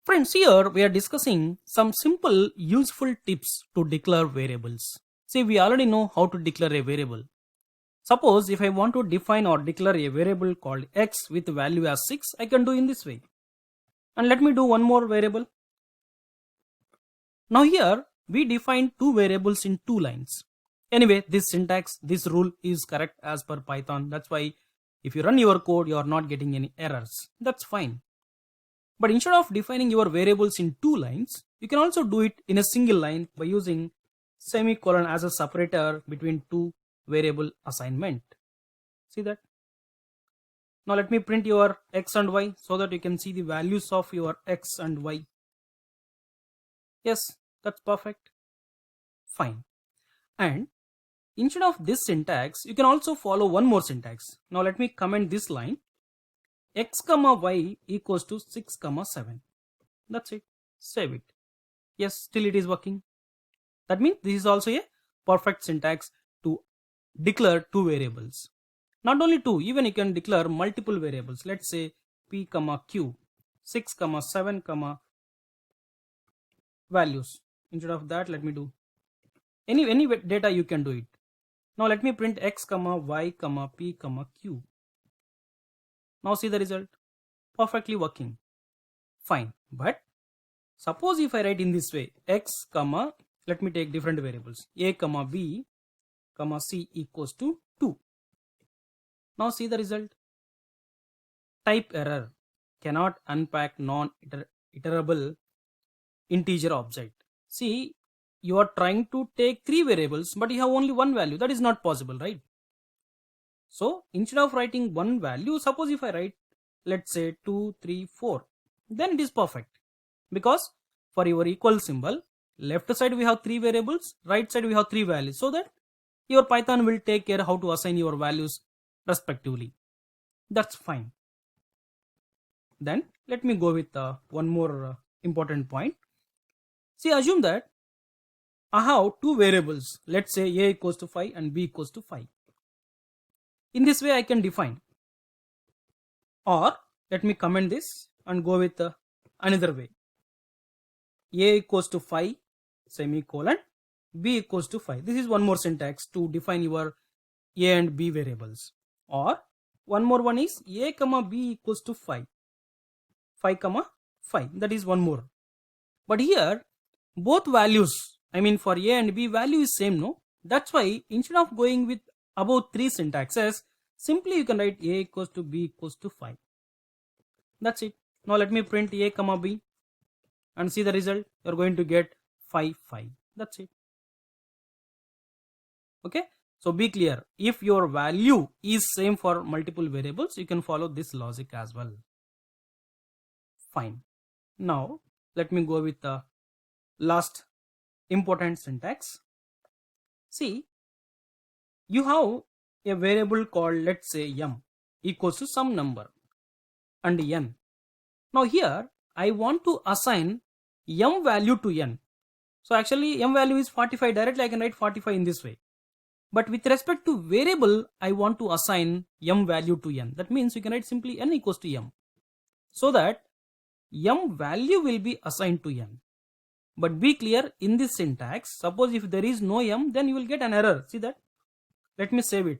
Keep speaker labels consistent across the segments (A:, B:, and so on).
A: Friends, here we are discussing some simple useful tips to declare variables. See, we already know how to declare a variable. Suppose if I want to define or declare a variable called x with value as 6, I can do in this way. And let me do one more variable. Now here we define two variables in two lines. Anyway, this syntax, this rule is correct as per Python. That's why if you run your code, you are not getting any errors. That's fine. But instead of defining your variables in two lines, you can also do it in a single line by using semicolon as a separator between two variable assignment. See that? Now let me print your x and y so that you can see the values of your x and y. Yes, that's perfect. Fine. And instead of this syntax, you can also follow one more syntax. Now let me comment this line. X comma y equals to 6 comma 7. That's it. Save it. Yes, still it is working. That means this is also a perfect syntax to declare two variables. Not only two, even you can declare multiple variables. Let's say p comma q, 6 comma 7 comma values. Instead of that, let me do any data you can do it. Now let me print x comma y comma p comma q. Now see the result. Perfectly working. Fine. But suppose if I write in this way, x comma, let me take different variables, a comma b comma c equals to 2. Now see the result. Type error. Cannot unpack non-iterable integer object. See, you are trying to take three variables, but you have only one value. That is not possible, right? So instead of writing one value, suppose if I write, let's say 2, 3, 4, then it is perfect. Because for your equal symbol, left side we have three variables, right side we have three values, so that your Python will take care how to assign your values respectively. That's fine. Then let me go with one more important point. See, assume that I have two variables, let's say a equals to 5 and b equals to 5. In this way I can define, or let me comment this and go with another way. A equals to 5 semicolon, b equals to 5. This is one more syntax to define your a and b variables. Or one more one is a comma b equals to 5, 5 comma 5. That is one more. But here both values, I mean for a and b, value is same, no? That's why instead of going with about three syntaxes, simply you can write a equals to b equals to 5. That's it. Now let me print a comma b and see the result. You're going to get 5, 5. That's it. Okay. So be clear. If your value is same for multiple variables, you can follow this logic as well. Fine. Now let me go with the last important syntax. See, you have a variable called, let's say, m equals to some number and n. Now here I want to assign m value to n. So actually m value is 45. Directly I can write 45 in this way. But with respect to variable, I want to assign m value to n. That means you can write simply n equals to m. So that m value will be assigned to n. But be clear, in this syntax, suppose if there is no m, then you will get an error. See that? Let me save it.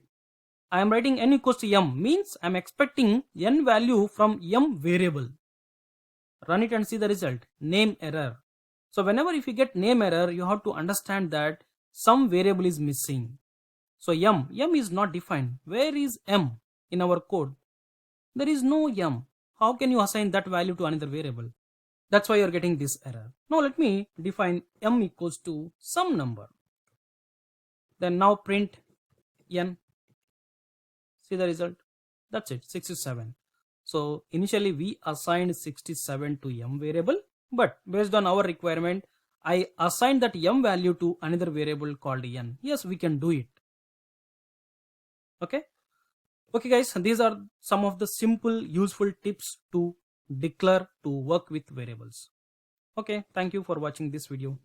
A: I am writing n equals to m, means I am expecting n value from m variable. Run it and see the result. Name error. So whenever if you get name error, you have to understand that some variable is missing. So m is not defined. Where is m in our code? There is no m. How can you assign that value to another variable? That's why you're getting this error. Now let me define m equals to some number. Then now print n. See the result? That's it, 67. So initially we assigned 67 to m variable, but based on our requirement, I assigned that m value to another variable called n. Yes, we can do it. Okay. Okay guys, these are some of the simple useful tips to declare to work with variables. Okay, thank you for watching this video.